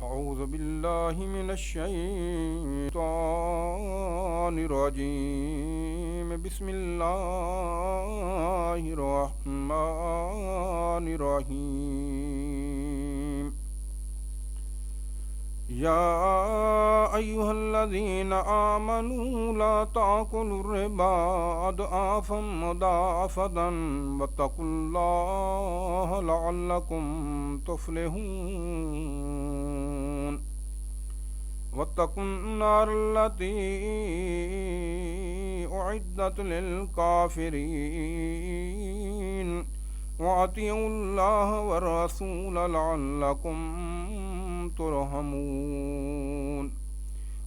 أعوذ بالله من الشيطان الرجيم. بسم الله الرحمن الرحيم. يا أيها الذين آمنوا لا تأكلوا الربا أضعافا مضاعفة واتقوا الله لعلكم تفلحون. واتقوا النار التي أعدت للكافرين وأطيعوا الله والرسول لعلكم ترحمون.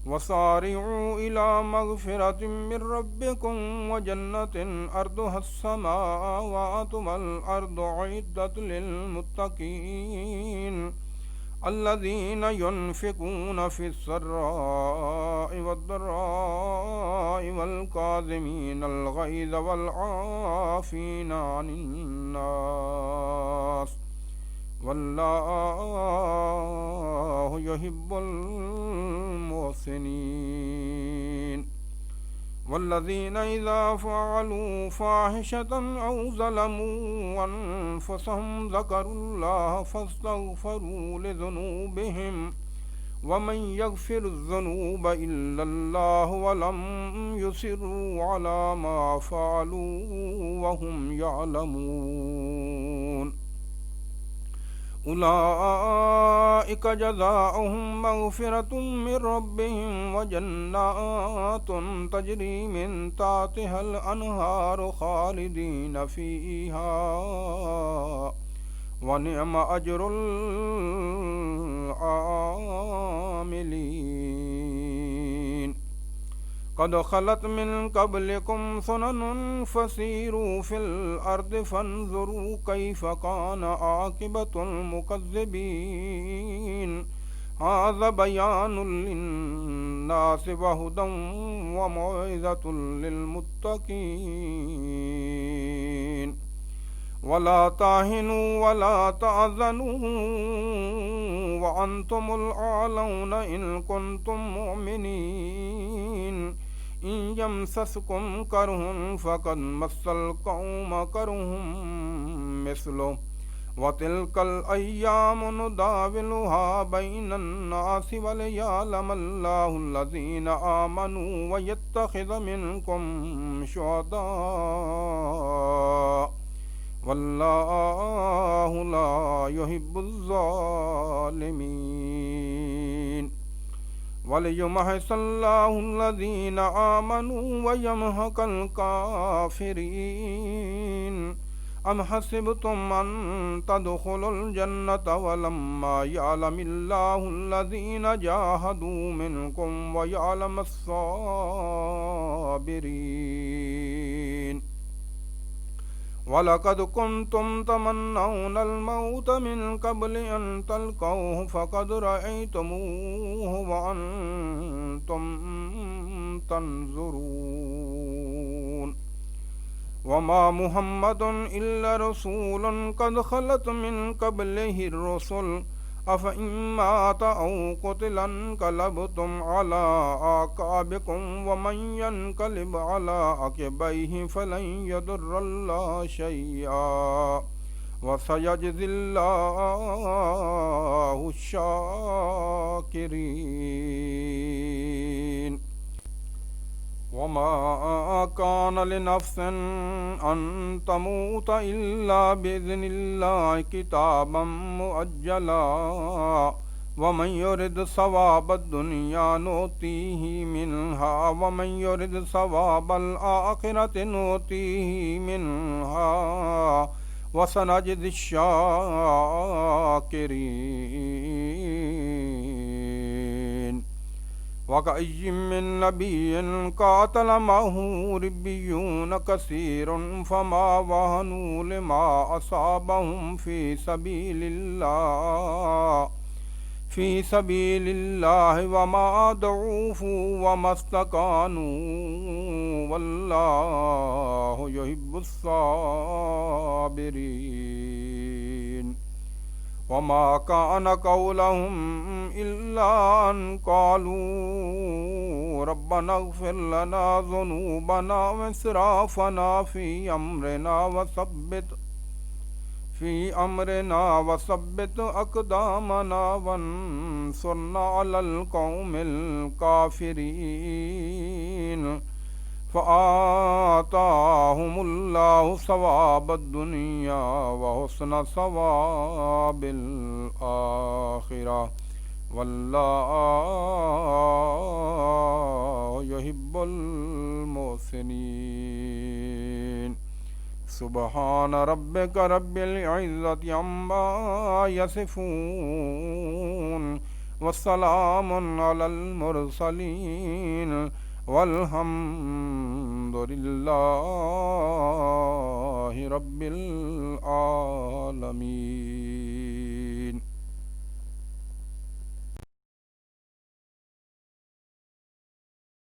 وسارعوا إلى مغفرة من ربكم وجنة أرضها السماوات والأرض أعدت للمتقين الذين ينفقون في السراء والضراء والكاظمين الغيظ والعافين عن الناس والله يحب المحسنين. والذين إذا فعلوا فاحشة أو ظلموا أنفسهم ذكروا الله فاستغفروا لذنوبهم ومن يغفر الذنوب إلا الله ولم يصروا على ما فعلوا وهم يعلمون. أولئك جزاؤهم مغفرة من ربهم وجنات تجري من تحتها الأنهار خالدين فيها ونعم أجر العاملين. قد خلت من قبلكم سنن فسيروا في الأرض فانظروا كيف كان عاقبة المكذبين. هذا بيان للناس وهدى وموعظة للمتقين. ولا تهنوا ولا تحزنوا وأنتم الأعلون إن كنتم مؤمنين. إن يمسسكم كره فقد مس القوم كره مثله وتلك الأيام نداولها بين الناس وليعلم الله الذين آمنوا ويتخذ منكم شهداء والله لا يحب الظالمين. وليمحص الله الذين آمنوا ويمحق الكافرين. أم حسبتم أن تدخلوا الجنة ولما يعلم الله الذين جاهدوا منكم ويعلم الصابرين. ولقد كنتم تمنون الموت من قبل أن تلقوه فقد رأيتموه وأنتم تنظرون. وما محمد إلا رسول قد خلت من قبله الرسل أفإن مات أو قتل انقلبتم على أعقابكم ومن ينقلب على عقبيه فلن يضر الله شيئا وسيجزي الله الشاكرين. وما كان لنفس أن تموت إلا بإذن الله كتابا مؤجلا ومن يرد ثواب الدنيا نؤتيه منها ومن يرد ثواب الآخرة نؤتيه منها وسنجزي الشاكرين. وكأي من نبي قاتل معه ربيون كثير فما وهنوا لما أصابهم في سبيل الله وما ضعفوا وما استكانوا والله يحب الصابرين. وما كان قولهم إلا أن قالوا ربنا اغفر لنا ذنوبنا وإسرافنا في أمرنا وثبت أقدامنا وانصرنا على القوم الكافرين فآتاهم الله ثواب الدنيا وحسن ثواب الآخرة والله يحب المحسنين. سبحان ربك رب العزة عما يصفون والسلام على المرسلين والحمد لله رب العالمين.